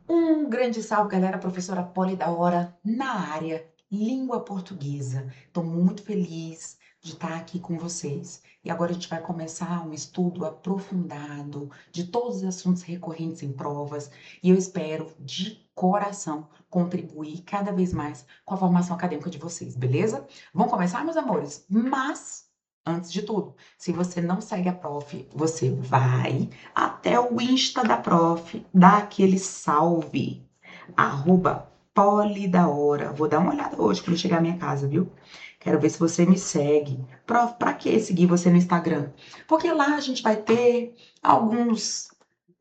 Um grande salve, galera. Professora Poli da Hora na área, língua portuguesa. Estou muito feliz de estar aqui com vocês. E agora a gente vai começar um estudo aprofundado de todos os assuntos recorrentes em provas. E eu espero, de coração, contribuir cada vez mais com a formação acadêmica de vocês, beleza? Vamos começar, meus amores? Mas, antes de tudo, se você não segue a prof, você vai até o Insta da prof, dá aquele salve, @polidaora. Vou dar uma olhada hoje quando chegar à minha casa, viu? Quero ver se você me segue. Prof, pra que seguir você no Instagram? Porque lá a gente vai ter alguns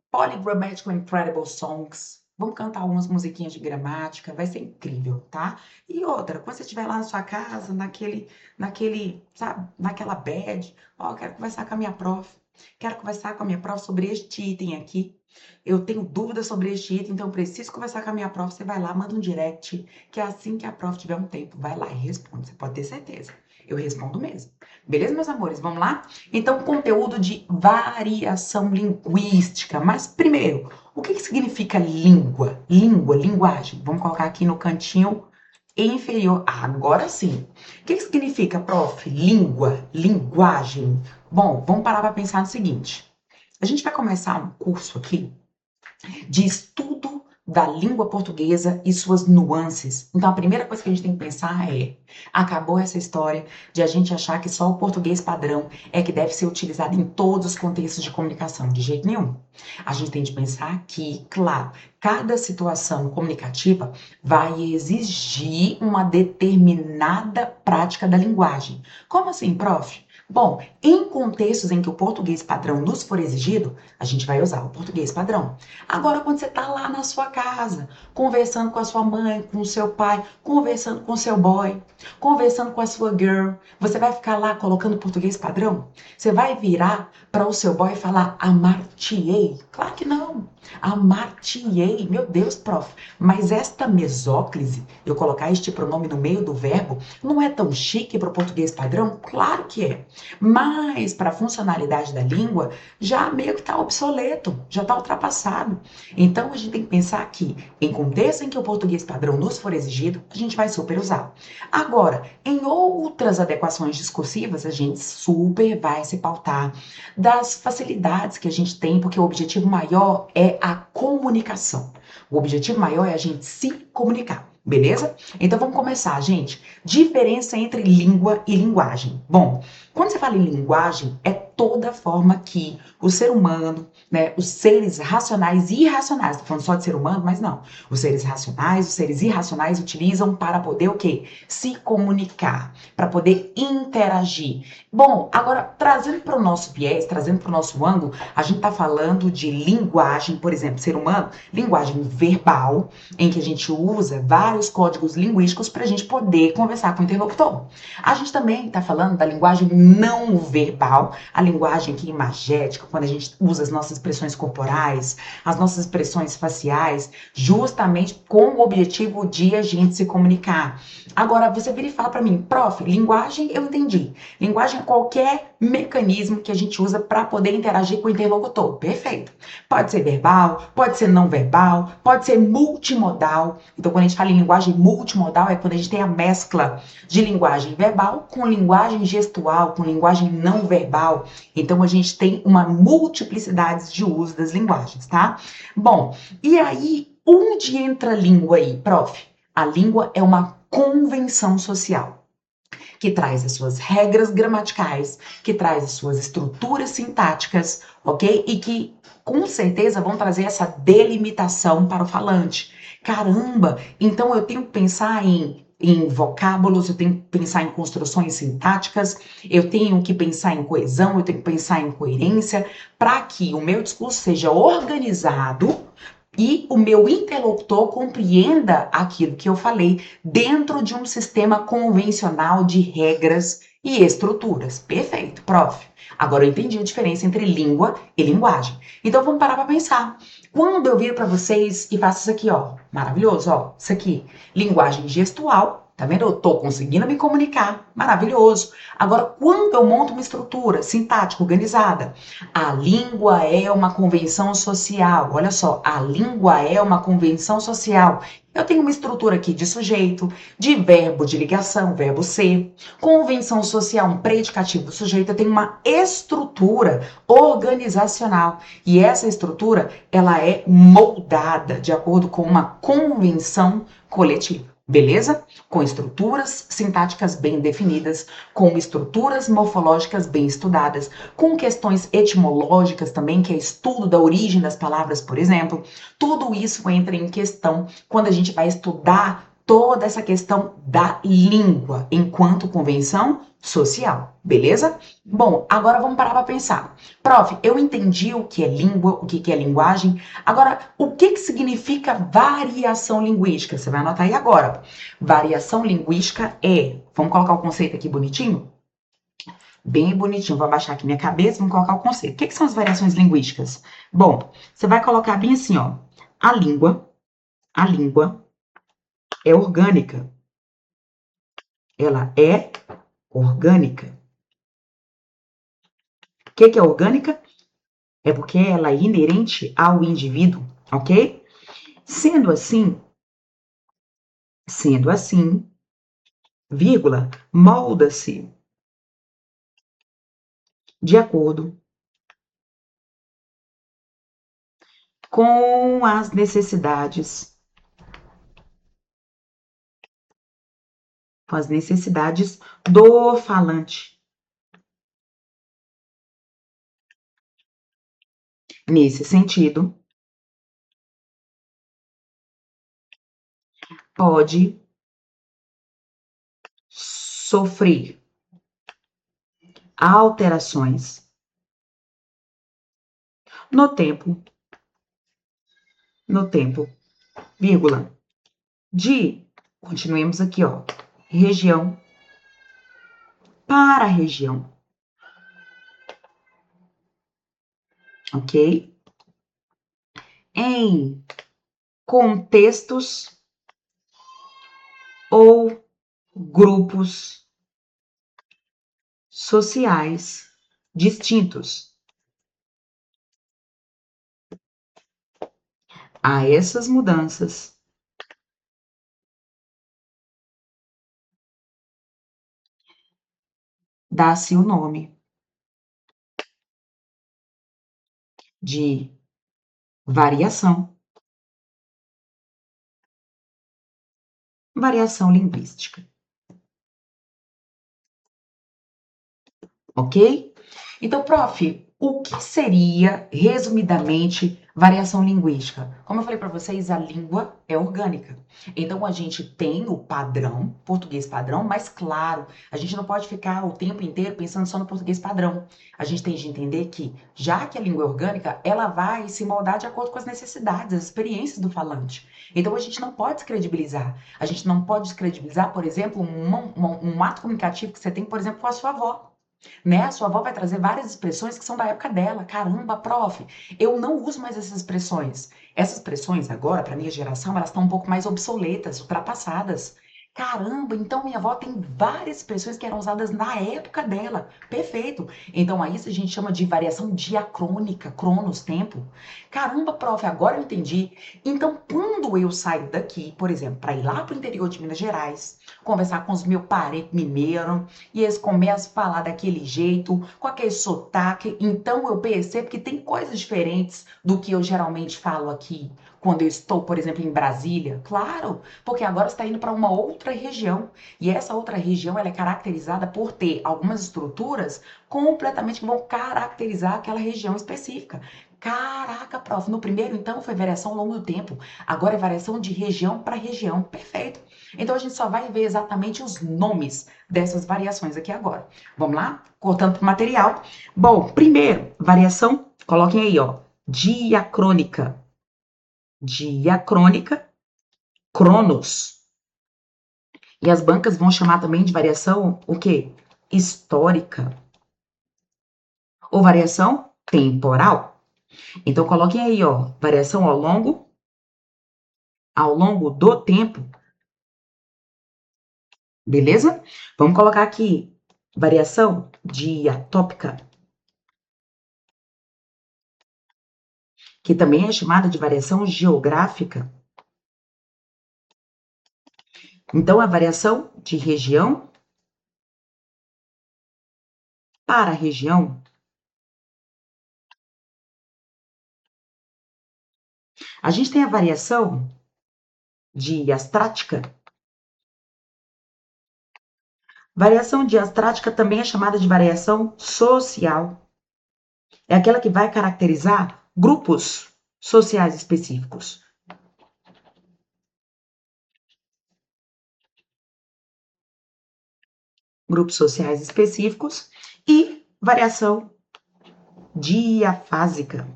Polygrammatical Incredible Songs. Vamos cantar algumas musiquinhas de gramática, vai ser incrível, tá? E outra, quando você estiver lá na sua casa, sabe, naquela bad, ó, quero conversar com a minha prof. Quero conversar com a minha prof sobre este item aqui. Eu tenho dúvidas sobre este item, então eu preciso conversar com a minha prof. Você vai lá, manda um direct, que é assim que a prof tiver um tempo, vai lá e responde. Você pode ter certeza. Eu respondo mesmo. Beleza, meus amores? Vamos lá? Então, conteúdo de variação linguística. Mas, primeiro, o que significa língua? Língua, linguagem. Vamos colocar aqui no cantinho inferior. Agora sim. O que significa, prof? Língua, linguagem. Bom, vamos parar para pensar no seguinte. A gente vai começar um curso aqui de estudo da língua portuguesa e suas nuances. Então, a primeira coisa que a gente tem que pensar é: acabou essa história de a gente achar que só o português padrão é que deve ser utilizado em todos os contextos de comunicação. De jeito nenhum. A gente tem de pensar que, claro, cada situação comunicativa vai exigir uma determinada prática da linguagem. Como assim, prof? Bom, em contextos em que o português padrão nos for exigido, a gente vai usar o português padrão. Agora, quando você está lá na sua casa, conversando com a sua mãe, com o seu pai, conversando com o seu boy, conversando com a sua girl, você vai ficar lá colocando português padrão? Você vai virar para o seu boy e falar amar-te-ei? Claro que não. Amar-te-ei, meu Deus, prof. Mas esta mesóclise, eu colocar este pronome no meio do verbo, não é tão chique para o português padrão? Claro que é. Mas para a funcionalidade da língua, já meio que está obsoleto, já está ultrapassado. Então a gente tem que pensar que, em contexto em que o português padrão nos for exigido, a gente vai super usar. Agora, em outras adequações discursivas, a gente super vai se pautar das facilidades que a gente tem, porque o objetivo maior é a comunicação. O objetivo maior é a gente se comunicar. Beleza? Então vamos começar, gente. Diferença entre língua e linguagem. Bom, quando você fala em linguagem, é toda forma que o ser humano, né, os seres racionais e irracionais, tô falando só de ser humano, mas não. Os seres racionais, os seres irracionais utilizam para poder o quê? Se comunicar, para poder interagir. Bom, agora trazendo para o nosso viés, trazendo para o nosso ângulo, a gente está falando de linguagem, por exemplo, ser humano, linguagem verbal, em que a gente usa vários códigos linguísticos para a gente poder conversar com o interlocutor. A gente também está falando da linguagem não verbal, a linguagem aqui imagética, quando a gente usa as nossas expressões corporais, as nossas expressões faciais, justamente com o objetivo de a gente se comunicar. Agora, você vira e fala para mim, prof, linguagem eu entendi. Linguagem é qualquer mecanismo que a gente usa para poder interagir com o interlocutor. Perfeito. Pode ser verbal, pode ser não verbal, pode ser multimodal. Então, quando a gente fala em linguagem multimodal, é quando a gente tem a mescla de linguagem verbal com linguagem gestual, com linguagem não verbal. Então, a gente tem uma multiplicidade de uso das linguagens, tá? Bom, e aí, onde entra a língua aí, prof? A língua é uma convenção social que traz as suas regras gramaticais, que traz as suas estruturas sintáticas, ok? E que com certeza vão trazer essa delimitação para o falante. Caramba, então eu tenho que pensar em vocábulos, eu tenho que pensar em construções sintáticas, eu tenho que pensar em coesão, eu tenho que pensar em coerência, para que o meu discurso seja organizado e o meu interlocutor compreenda aquilo que eu falei dentro de um sistema convencional de regras e estruturas. Perfeito, prof. Agora eu entendi a diferença entre língua e linguagem. Então vamos parar para pensar. Quando eu viro para vocês e faço isso aqui, ó, maravilhoso, ó, isso aqui, linguagem gestual, Tá vendo? Eu tô conseguindo me comunicar. Maravilhoso. Agora, quando eu monto uma estrutura sintática organizada, a língua é uma convenção social. Olha só, a língua é uma convenção social. Eu tenho uma estrutura aqui de sujeito, de verbo de ligação, verbo ser, convenção social, um predicativo do sujeito. Eu tenho uma estrutura organizacional. E essa estrutura, ela é moldada de acordo com uma convenção coletiva. Beleza? Com estruturas sintáticas bem definidas, com estruturas morfológicas bem estudadas, com questões etimológicas também, que é estudo da origem das palavras, por exemplo. Tudo isso entra em questão quando a gente vai estudar toda essa questão da língua enquanto convenção social, beleza? Bom, agora vamos parar para pensar. Prof, eu entendi o que é língua, o que é linguagem. Agora, o que significa variação linguística? Você vai anotar aí agora. Variação linguística é. Vamos colocar o conceito aqui bonitinho? Bem bonitinho. Vou abaixar aqui minha cabeça, vamos colocar o conceito. O que são as variações linguísticas? Bom, você vai colocar bem assim, ó. A língua é orgânica. Ela é orgânica. O que é orgânica? É porque ela é inerente ao indivíduo, ok? Sendo assim, vírgula, molda-se de acordo com as necessidades do falante. Nesse sentido, pode sofrer alterações no tempo, vírgula, continuemos aqui, ó, região para região, ok? Em contextos ou grupos sociais distintos. A essas mudanças dá-se o nome de variação linguística, ok? Então, prof, o que seria, resumidamente, variação linguística? Como eu falei para vocês, a língua é orgânica. Então, a gente tem o padrão, português padrão, mas claro, a gente não pode ficar o tempo inteiro pensando só no português padrão. A gente tem de entender que, já que a língua é orgânica, ela vai se moldar de acordo com as necessidades, as experiências do falante. Então, a gente não pode descredibilizar. A gente não pode descredibilizar, por exemplo, um ato comunicativo que você tem, por exemplo, com a sua avó. Né? A sua avó vai trazer várias expressões que são da época dela. Caramba, prof, eu não uso mais essas expressões. Essas expressões agora, para minha geração, elas estão um pouco mais obsoletas, ultrapassadas. Caramba, então minha avó tem várias expressões que eram usadas na época dela. Perfeito. Então aí isso a gente chama de variação diacrônica, cronos, tempo. Caramba, prof, agora eu entendi. Então quando eu saio daqui, por exemplo, para ir lá para o interior de Minas Gerais, conversar com os meus parentes mineiros, e eles começam a falar daquele jeito, com aquele sotaque. Então eu percebo que tem coisas diferentes do que eu geralmente falo aqui, quando eu estou, por exemplo, em Brasília. Claro, porque agora você está indo para uma outra região. E essa outra região ela é caracterizada por ter algumas estruturas completamente que vão caracterizar aquela região específica. Caraca, prof, no primeiro então foi variação ao longo do tempo, agora é variação de região para região. Perfeito. Então a gente só vai ver exatamente os nomes dessas variações aqui agora. Vamos lá? Cortando para o material. Bom, primeiro, variação, coloquem aí, ó, diacrônica. Diacrônica, cronos. E as bancas vão chamar também de variação o quê? Histórica. Ou variação temporal. Então coloquem aí, ó, variação ao longo do tempo Beleza? Vamos colocar aqui variação diatópica, que também é chamada de variação geográfica. Então, a variação de região para região. A gente tem a variação diastrática. Variação diastrática também é chamada de variação social. É aquela que vai caracterizar grupos sociais específicos. Grupos sociais específicos e variação diafásica,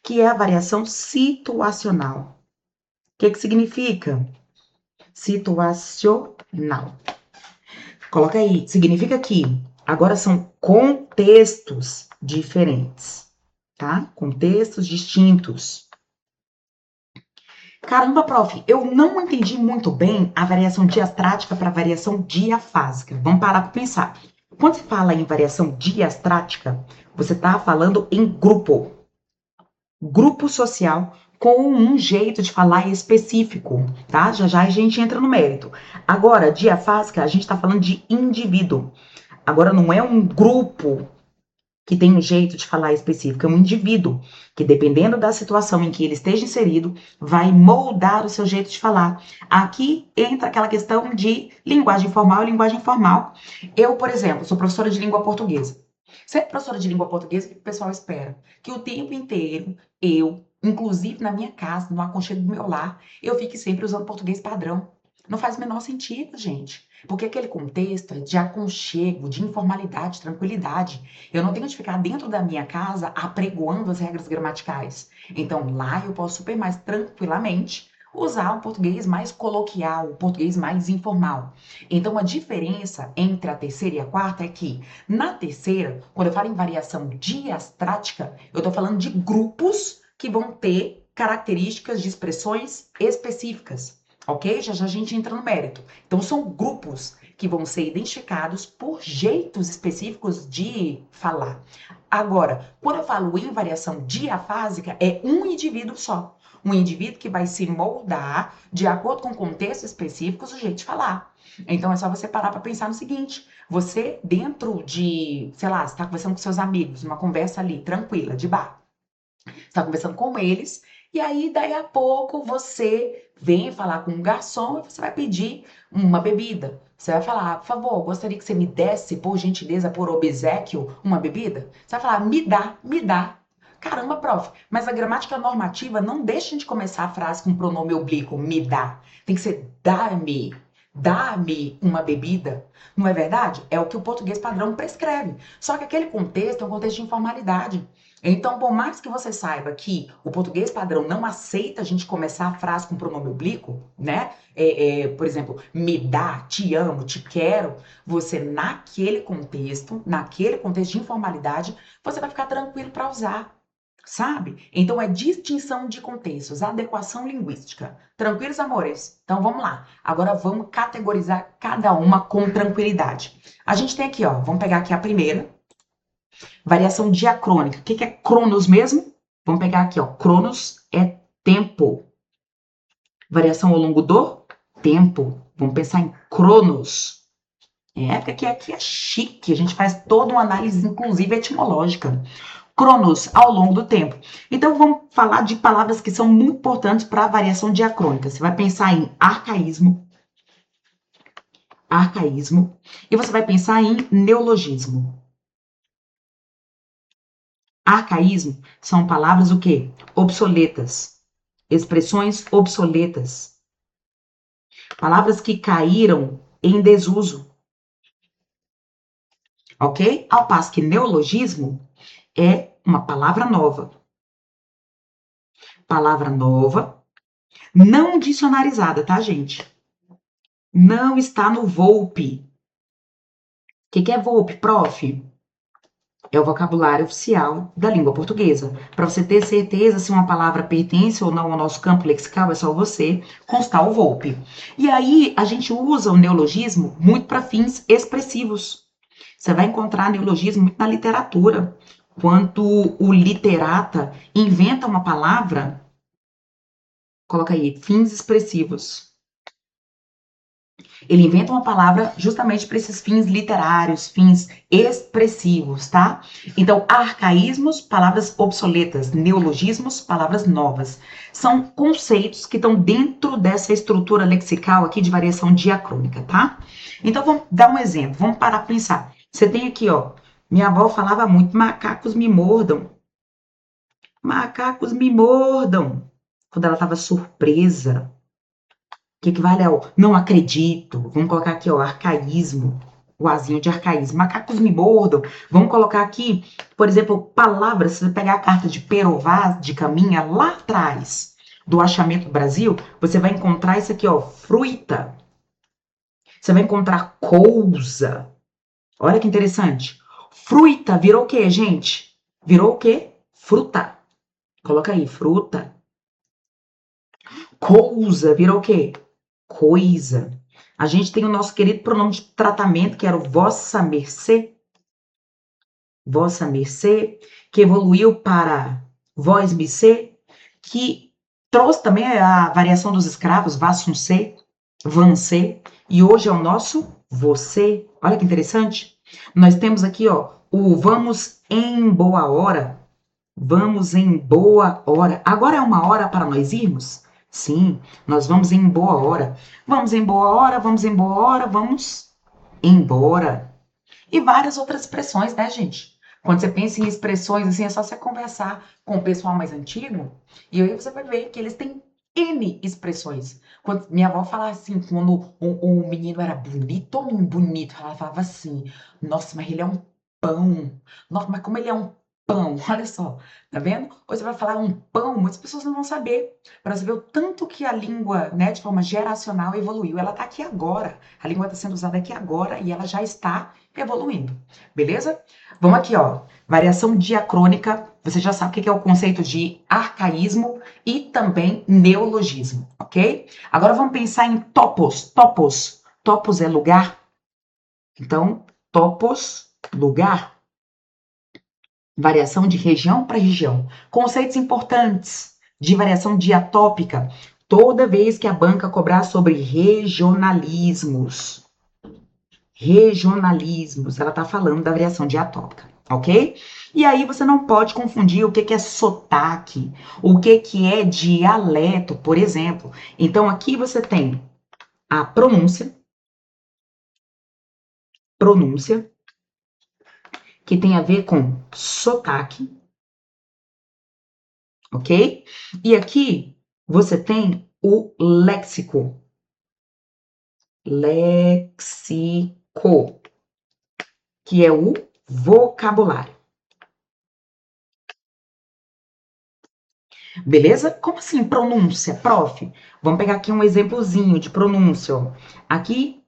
que é a variação situacional. O que significa? Situacional. Coloca aí, significa que agora são contextos diferentes, tá? Contextos distintos. Caramba, prof, eu não entendi muito bem a variação diastrática para a variação diafásica. Vamos parar para pensar. Quando se fala em variação diastrática, você está falando em grupo. Grupo social com um jeito de falar específico, tá? Já já a gente entra no mérito. Agora, diafásica, a gente está falando de indivíduo. Agora, não é um grupo que tem um jeito de falar específico, é um indivíduo que, dependendo da situação em que ele esteja inserido, vai moldar o seu jeito de falar. Aqui entra aquela questão de linguagem formal e linguagem informal. Eu, por exemplo, sou professora de língua portuguesa. Ser professora de língua portuguesa, o que o pessoal espera? Que o tempo inteiro eu, inclusive na minha casa, no aconchego do meu lar, eu fique sempre usando português padrão. Não faz o menor sentido, gente. Porque aquele contexto é de aconchego, de informalidade, tranquilidade. Eu não tenho de ficar dentro da minha casa apregoando as regras gramaticais. Então, lá eu posso super mais tranquilamente usar o português mais coloquial, o português mais informal. Então, a diferença entre a terceira e a quarta é que, na terceira, quando eu falo em variação diastrática, eu estou falando de grupos que vão ter características de expressões específicas. Ok? Já já a gente entra no mérito. Então, são grupos que vão ser identificados por jeitos específicos de falar. Agora, quando eu falo em variação diafásica, é um indivíduo só. Um indivíduo que vai se moldar de acordo com contextos específicos o jeito de falar. Então, é só você parar para pensar no seguinte: você, dentro de, sei lá, você está conversando com seus amigos, uma conversa ali, tranquila, de bar. Você está conversando com eles, e aí, daí a pouco, você vem falar com um garçom e você vai pedir uma bebida. Você vai falar, por favor, gostaria que você me desse, por gentileza, por obséquio, uma bebida? Você vai falar, me dá, me dá. Caramba, prof, mas a gramática normativa não deixa a gente começar a frase com pronome oblíquo, me dá. Tem que ser dá-me, dá-me uma bebida. Não é verdade? É o que o português padrão prescreve. Só que aquele contexto é um contexto de informalidade. Então, por mais que você saiba que o português padrão não aceita a gente começar a frase com pronome oblíquo, né? Por exemplo, me dá, te amo, te quero. Você, naquele contexto de informalidade, você vai ficar tranquilo para usar, sabe? Então, é distinção de contextos, adequação linguística. Tranquilos, amores? Então, vamos lá. Agora, vamos categorizar cada uma com tranquilidade. A gente tem aqui, ó, vamos pegar aqui a primeira. Variação diacrônica. O que é cronos mesmo? Vamos pegar aqui, ó. Cronos é tempo. Variação ao longo do tempo. Vamos pensar em cronos. Porque aqui é chique. A gente faz toda uma análise, inclusive etimológica. Cronos, ao longo do tempo. Então, vamos falar de palavras que são muito importantes para a variação diacrônica. Você vai pensar em arcaísmo. Arcaísmo. E você vai pensar em neologismo. Arcaísmo são palavras o quê? Obsoletas. Expressões obsoletas. Palavras que caíram em desuso. Ok? Ao passo que neologismo é uma palavra nova. Palavra nova, não dicionarizada, tá, gente? Não está no Volpe. O que é Volpe, prof? É o vocabulário oficial da língua portuguesa. Para você ter certeza se uma palavra pertence ou não ao nosso campo lexical, é só você constar o VOLPE. E aí a gente usa o neologismo muito para fins expressivos. Você vai encontrar neologismo muito na literatura. Quando o literata inventa uma palavra, coloca aí, fins expressivos. Ele inventa uma palavra justamente para esses fins literários, fins expressivos, tá? Então, arcaísmos, palavras obsoletas, neologismos, palavras novas. São conceitos que estão dentro dessa estrutura lexical aqui de variação diacrônica, tá? Então, vamos dar um exemplo, vamos parar para pensar. Você tem aqui, ó, minha avó falava muito, macacos me mordam. Macacos me mordam. Quando ela estava surpresa. Que equivale ao não acredito. Vamos colocar aqui, ó, arcaísmo. O azinho de arcaísmo. Macacos me mordam. Vamos colocar aqui, por exemplo, palavras. Se você pegar a carta de Pero Vaz de Caminha lá atrás do achamento do Brasil, você vai encontrar isso aqui, ó, fruta. Você vai encontrar cousa. Olha que interessante. Fruta virou o quê, gente? Virou o quê? Fruta. Coloca aí, fruta. Cousa virou o quê? Coisa. A gente tem o nosso querido pronome de tratamento, que era o vossa mercê, que evoluiu para vós mercê, que trouxe também a variação dos escravos, vassumcê, vancê, e hoje é o nosso você. Olha que interessante. Nós temos aqui, ó, o vamos em boa hora. Vamos em boa hora. Agora é uma hora para nós irmos? Sim, nós vamos em boa hora. Vamos em boa hora, vamos em boa hora, vamos embora. E várias outras expressões, né, gente? Quando você pensa em expressões assim, é só você conversar com o pessoal mais antigo e aí você vai ver que eles têm N expressões. Quando minha avó falava assim, quando o menino era bonito ou não bonito, ela falava assim: Nossa, mas ele é um pão. Nossa, mas como ele é um pão, olha só, tá vendo? Ou você vai falar um pão, muitas pessoas não vão saber. Para você ver o tanto que a língua, né, de forma geracional evoluiu. Ela tá aqui agora. A língua está sendo usada aqui agora e ela já está evoluindo, beleza? Vamos aqui, ó. Variação diacrônica. Você já sabe o que é o conceito de arcaísmo e também neologismo, ok? Agora vamos pensar em topos. Topos. Topos é lugar. Então, topos, lugar. Variação de região para região. Conceitos importantes de variação diatópica. Toda vez que a banca cobrar sobre regionalismos, ela está falando da variação diatópica, ok? E aí você não pode confundir o que é sotaque, o que é dialeto, por exemplo. Então aqui você tem a pronúncia, que tem a ver com sotaque, ok? E aqui você tem o léxico, que é o vocabulário. Beleza? Como assim pronúncia, prof? Vamos pegar aqui um exemplozinho de pronúncia. Ó. Aqui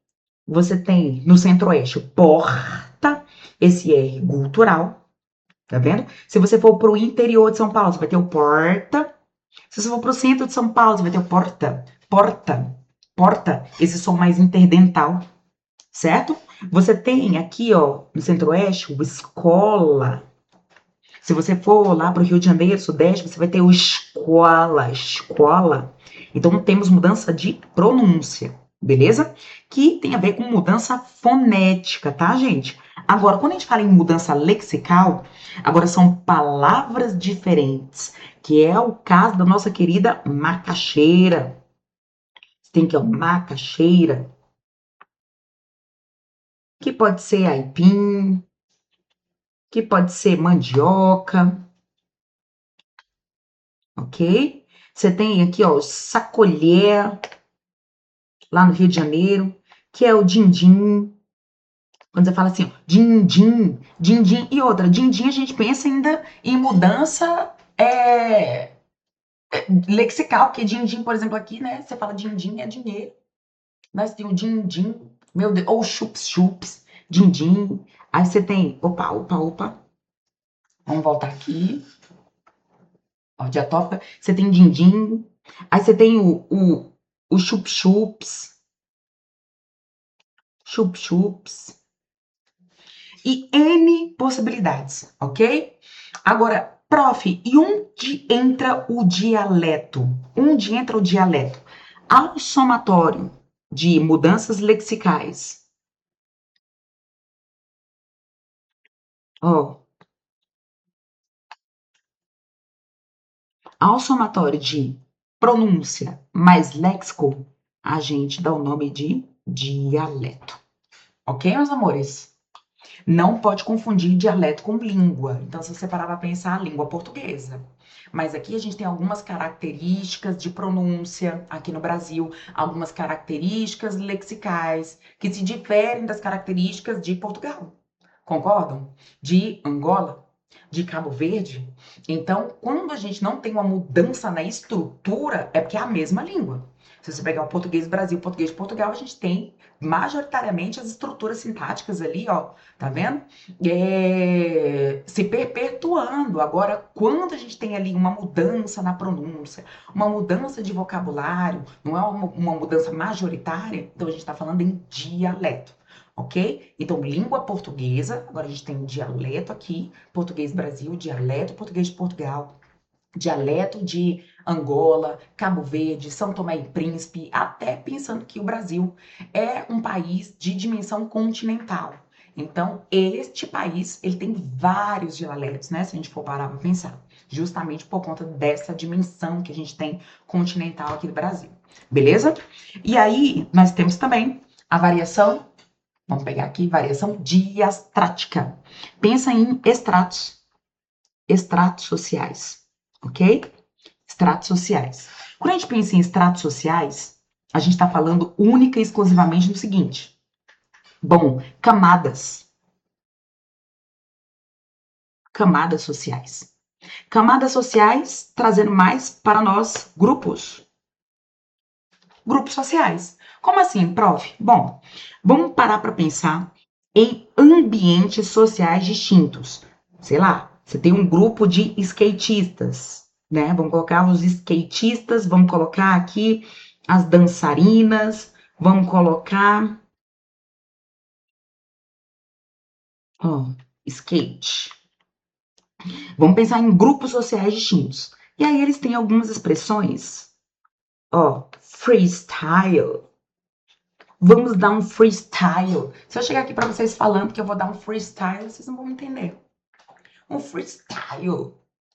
você tem no centro-oeste porta, esse R gutural, tá vendo? Se você for para o interior de São Paulo, você vai ter o porta. Se você for para o centro de São Paulo, você vai ter o porta, porta, porta, esse som mais interdental, certo? Você tem aqui, ó, no centro-oeste, o escola. Se você for lá para o Rio de Janeiro, Sudeste, você vai ter o escola, escola. Então temos mudança de pronúncia, beleza? Que tem a ver com mudança fonética, tá, gente? Agora, quando a gente fala em mudança lexical, agora são palavras diferentes, que é o caso da nossa querida macaxeira. Tem que, ó, macaxeira, que pode ser aipim, que pode ser mandioca, ok? Você tem aqui, ó, o sacolher, lá no Rio de Janeiro, que é o din-din. Quando você fala assim, ó, din-din, din-din. E outra, din-din a gente pensa ainda em mudança lexical, porque din-din, por exemplo, aqui, né, você fala din-din é dinheiro. Nós tem o din-din, meu Deus, ou chups-chups, din-din. Aí você tem, opa, opa, opa. Vamos voltar aqui. Ó, diatópica. Você tem din-din. Aí você tem o chup-chups. Chup-chups. E N possibilidades, ok? Agora, prof, e onde entra o dialeto? Onde entra o dialeto? Ao somatório de mudanças lexicais. Ó, ao somatório de pronúncia mais léxico, a gente dá o nome de dialeto. Ok, meus amores? Não pode confundir dialeto com língua. Então, se você parar para pensar, a língua portuguesa. Mas aqui a gente tem algumas características de pronúncia aqui no Brasil, algumas características lexicais que se diferem das características de Portugal. Concordam? De Angola, de Cabo Verde. Então, quando a gente não tem uma mudança na estrutura, é porque é a mesma língua. Se você pegar o português do Brasil, o português de Portugal, a gente tem majoritariamente as estruturas sintáticas ali, ó, tá vendo? Se perpetuando. Agora, quando a gente tem ali uma mudança na pronúncia, uma mudança de vocabulário, não é uma mudança majoritária, então a gente está falando em dialeto. Ok? Então, língua portuguesa, agora a gente tem dialeto aqui, português Brasil, dialeto português de Portugal, dialeto de Angola, Cabo Verde, São Tomé e Príncipe, até pensando que o Brasil é um país de dimensão continental. Então, este país, ele tem vários dialetos, né? Se a gente for parar para pensar, justamente por conta dessa dimensão que a gente tem continental aqui do Brasil. Beleza? E aí, nós temos também a variação. Vamos pegar aqui, variação diastrática. Pensa em estratos sociais, ok? Estratos sociais. Quando a gente pensa em estratos sociais, a gente está falando única e exclusivamente do seguinte. Bom, camadas. Camadas sociais. Camadas sociais trazendo mais para nós grupos. Grupos sociais. Como assim, prof? Bom, vamos parar para pensar em ambientes sociais distintos. Sei lá, você tem um grupo de skatistas, né? Vamos colocar os skatistas, vamos colocar aqui as dançarinas, vamos colocar, ó, skate. Vamos pensar em grupos sociais distintos. E aí eles têm algumas expressões, ó, freestyle. Vamos dar um freestyle. Se eu chegar aqui para vocês falando que eu vou dar um freestyle, vocês não vão entender. Um freestyle.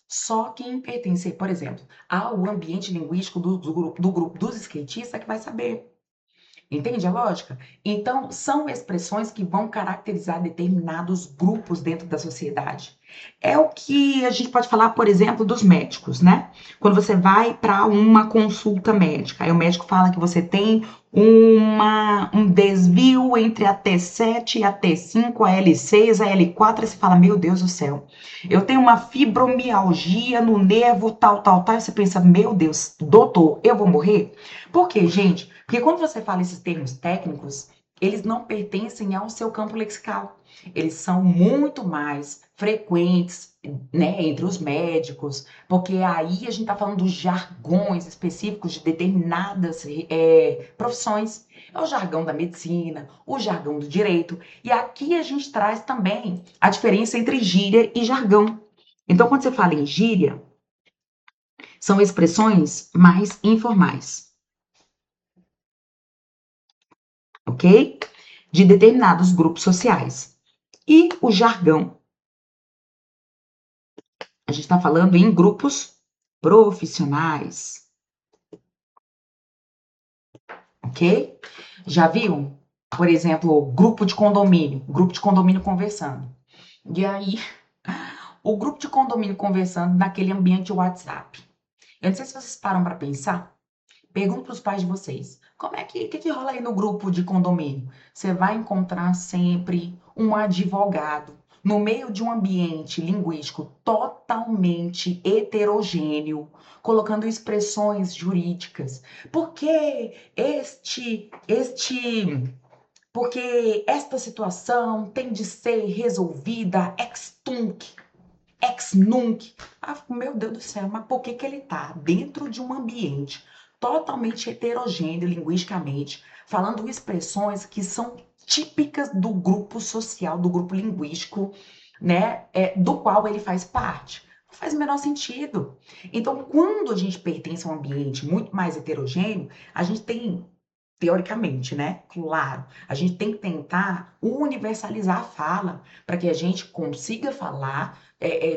Só quem pertencer, por exemplo, ao ambiente linguístico do grupo dos skatistas é que vai saber. Entende a lógica? Então, são expressões que vão caracterizar determinados grupos dentro da sociedade. É o que a gente pode falar, por exemplo, dos médicos, né? Quando você vai para uma consulta médica, aí o médico fala que você tem um desvio entre a T7 e a T5, a L6, a L4, e você fala, meu Deus do céu, eu tenho uma fibromialgia no nervo tal, e você pensa, meu Deus, doutor, eu vou morrer? Por quê, gente? Porque quando você fala esses termos técnicos, eles não pertencem ao seu campo lexical. Eles são muito mais frequentes, né, entre os médicos, porque aí a gente está falando dos jargões específicos de determinadas profissões. É o jargão da medicina, o jargão do direito. E aqui a gente traz também a diferença entre gíria e jargão. Então, quando você fala em gíria, são expressões mais informais, ok? De determinados grupos sociais. E o jargão, a gente está falando em grupos profissionais, ok? Já viu? Por exemplo, grupo de condomínio conversando. E aí, o grupo de condomínio conversando naquele ambiente WhatsApp. Eu não sei se vocês param para pensar. Pergunto para os pais de vocês, como é que rola aí no grupo de condomínio? Você vai encontrar sempre um advogado no meio de um ambiente linguístico totalmente heterogêneo, colocando expressões jurídicas. Porque esta situação tem de ser resolvida ex tunc. ex nunc. Meu Deus do céu, mas por que que ele tá dentro de um ambiente totalmente heterogêneo linguisticamente, falando expressões que são típicas do grupo social, do grupo linguístico, né, do qual ele faz parte? Não faz o menor sentido. Então, quando a gente pertence a um ambiente muito mais heterogêneo, a gente tem, teoricamente, né? Claro, a gente tem que tentar universalizar a fala para que a gente consiga falar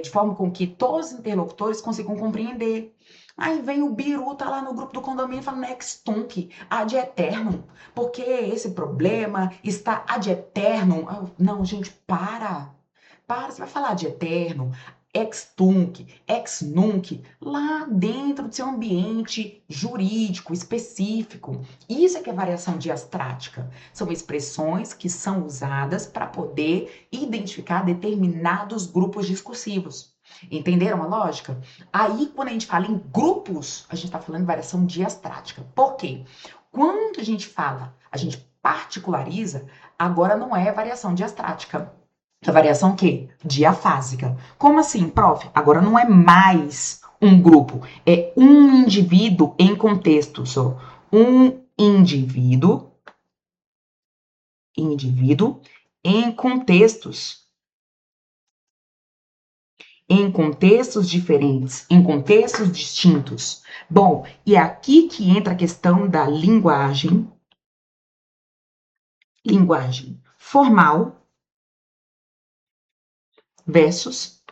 de forma com que todos os interlocutores consigam compreender. Aí vem o Biru, tá lá no grupo do condomínio falando ex tunc, ad eternum, porque esse problema está ad eternum. Não, gente, para. Para, você vai falar de eterno, ex tunc, ex nunc, lá dentro do seu ambiente jurídico específico. Isso é que é variação diastrática. São expressões que são usadas para poder identificar determinados grupos discursivos. Entenderam a lógica? Aí, quando a gente fala em grupos, a gente está falando de variação diastrática. Por quê? Quando a gente fala, a gente particulariza, agora não é variação diastrática. A variação o quê? Diafásica. Como assim, prof? Agora não é mais um grupo, é um indivíduo em contexto, só. Um indivíduo em contextos diferentes, em contextos distintos. Bom, e é aqui que entra a questão da linguagem formal versus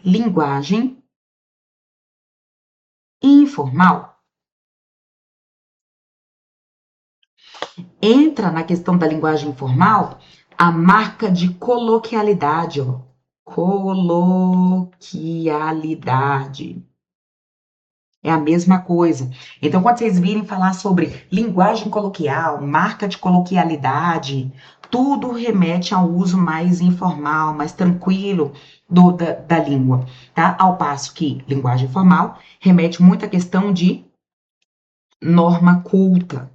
linguagem informal. Entra na questão da linguagem informal a marca de coloquialidade, ó. Coloquialidade. É a mesma coisa. Então, quando vocês virem falar sobre linguagem coloquial, marca de coloquialidade, tudo remete ao uso mais informal, mais tranquilo da língua, tá? Ao passo que linguagem formal remete muito à questão de norma culta,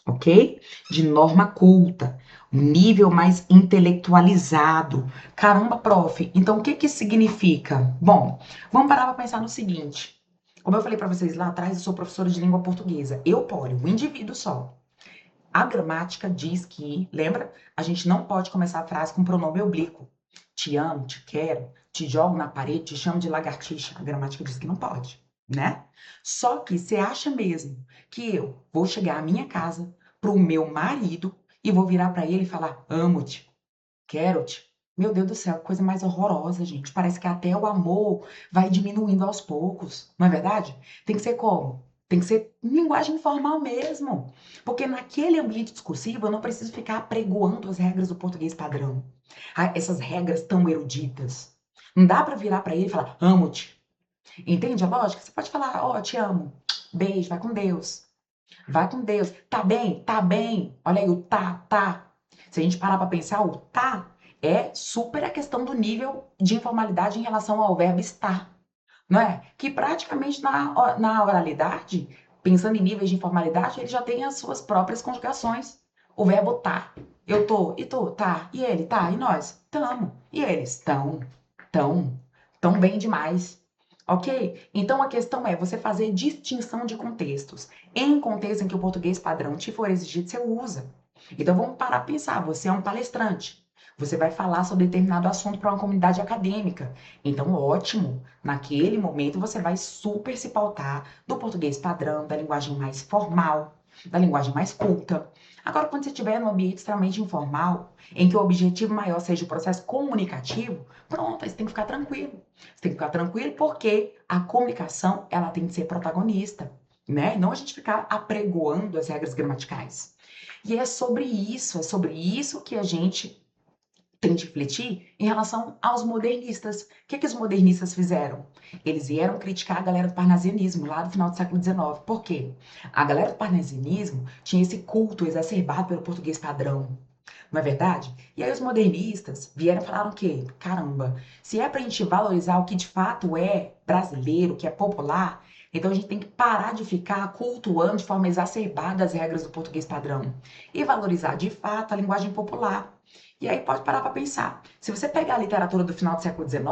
ok? De norma culta, um nível mais intelectualizado. Caramba, prof, então o que que significa? Bom, vamos parar para pensar no seguinte. Como eu falei para vocês lá atrás, eu sou professora de língua portuguesa. Eu, poli, um indivíduo só. A gramática diz que, lembra? A gente não pode começar a frase com pronome oblíquo. Te amo, te quero, te jogo na parede, te chamo de lagartixa. A gramática diz que não pode, né? Só que você acha mesmo que eu vou chegar à minha casa pro meu marido e vou virar para ele e falar: amo-te, quero-te? Meu Deus do céu, que coisa mais horrorosa, gente. Parece que até o amor vai diminuindo aos poucos, não é verdade? Tem que ser como? Tem que ser linguagem informal mesmo. Porque naquele ambiente discursivo eu não preciso ficar apregoando as regras do português padrão. Essas regras tão eruditas. Não dá para virar para ele e falar: amo-te. Entende a lógica? Você pode falar: ó, te amo. Beijo, vai com Deus. Vai com Deus. Tá bem? Tá bem. Olha aí o tá. Se a gente parar para pensar, o tá é super a questão do nível de informalidade em relação ao verbo estar, não é? Que praticamente na oralidade, pensando em níveis de informalidade, ele já tem as suas próprias conjugações. O verbo tá. Eu tô, e tu, tá, e ele, tá, e nós, tamo, e eles, tão bem demais. Ok? Então a questão é você fazer distinção de contextos. Em contexto em que o português padrão te for exigido, você usa. Então vamos parar para pensar, você é um palestrante. Você vai falar sobre determinado assunto para uma comunidade acadêmica. Então, ótimo, naquele momento você vai super se pautar do português padrão, da linguagem mais formal, da linguagem mais culta. Agora, quando você estiver num ambiente extremamente informal, em que o objetivo maior seja o processo comunicativo, pronto, aí você tem que ficar tranquilo. Você tem que ficar tranquilo porque a comunicação, ela tem que ser protagonista, né? E não a gente ficar apregoando as regras gramaticais. E é sobre isso que a gente tem de refletir em relação aos modernistas. O que os modernistas fizeram? Eles vieram criticar a galera do parnasianismo lá do final do século XIX. Por quê? A galera do parnasianismo tinha esse culto exacerbado pelo português padrão. Não é verdade? E aí os modernistas vieram e falaram o quê? Caramba, se é pra gente valorizar o que de fato é brasileiro, que é popular, então a gente tem que parar de ficar cultuando de forma exacerbada as regras do português padrão e valorizar de fato a linguagem popular. E aí pode parar para pensar. Se você pegar a literatura do final do século XIX,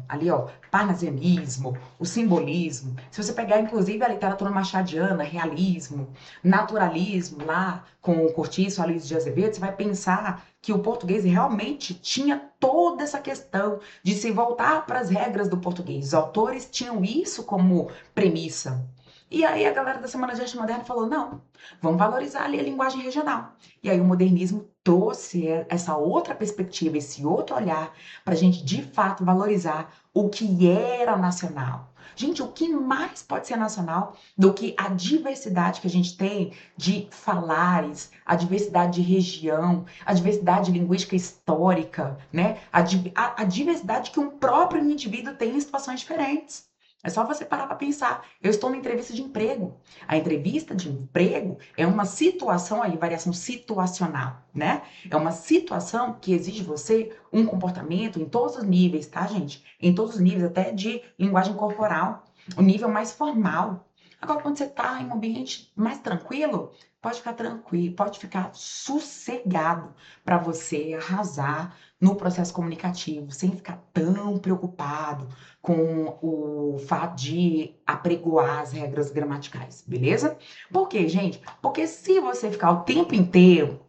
ali ó, parnasianismo, o simbolismo, se você pegar inclusive a literatura machadiana, realismo, naturalismo, lá com o Cortiço, Aloysio de Azevedo, você vai pensar que o português realmente tinha toda essa questão de se voltar para as regras do português. Os autores tinham isso como premissa. E aí a galera da Semana de Arte Moderna falou, não, vamos valorizar ali a linguagem regional. E aí o modernismo trouxe essa outra perspectiva, esse outro olhar para a gente de fato valorizar o que era nacional. Gente, o que mais pode ser nacional do que a diversidade que a gente tem de falares, a diversidade de região, a diversidade linguística histórica, né? A diversidade que um próprio indivíduo tem em situações diferentes. É só você parar para pensar. Eu estou na entrevista de emprego. A entrevista de emprego é uma situação aí, variação situacional, né? É uma situação que exige de você um comportamento em todos os níveis, tá, gente? Em todos os níveis, até de linguagem corporal, o nível mais formal. Agora, quando você está em um ambiente mais tranquilo, pode ficar tranquilo, pode ficar sossegado para você arrasar no processo comunicativo, sem ficar tão preocupado com o fato de apregoar as regras gramaticais, beleza? Por quê, gente? Porque se você ficar o tempo inteiro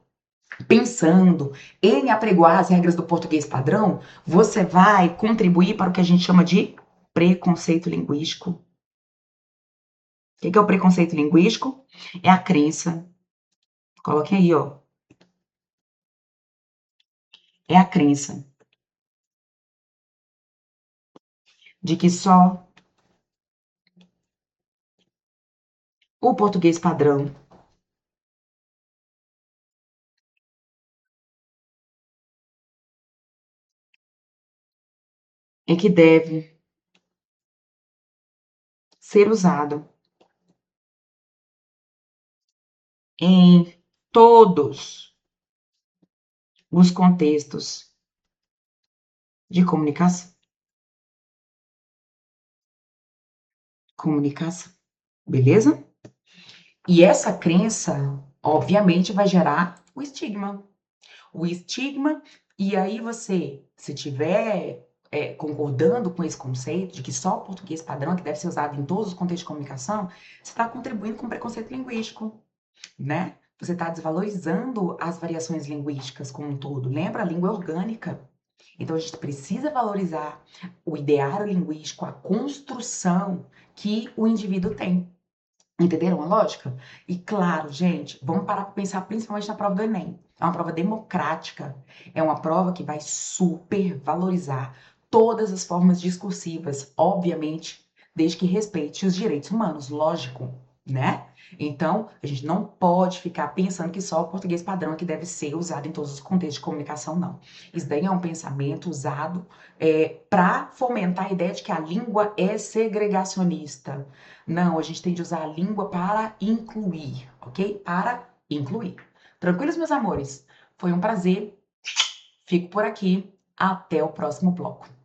pensando em apregoar as regras do português padrão, você vai contribuir para o que a gente chama de preconceito linguístico. O que é o preconceito linguístico? É a crença. Coloque aí, ó. É a crença de que só o português padrão é que deve ser usado em todos os contextos de comunicação. Comunicação, beleza? E essa crença, obviamente, vai gerar o estigma. O estigma, e aí você, se tiver concordando com esse conceito de que só o português padrão é que deve ser usado em todos os contextos de comunicação, você está contribuindo com o preconceito linguístico, né? Você está desvalorizando as variações linguísticas como um todo. Lembra? A língua é orgânica. Então a gente precisa valorizar o ideário linguístico, a construção que o indivíduo tem. Entenderam a lógica? E claro, gente, vamos parar para pensar principalmente na prova do Enem. É uma prova democrática, é uma prova que vai super valorizar todas as formas discursivas, obviamente, desde que respeite os direitos humanos, lógico, né? Então, a gente não pode ficar pensando que só o português padrão é que deve ser usado em todos os contextos de comunicação, não. Isso daí é um pensamento usado para fomentar a ideia de que a língua é segregacionista. Não, a gente tem de usar a língua para incluir, ok? Para incluir. Tranquilos, meus amores? Foi um prazer. Fico por aqui. Até o próximo bloco.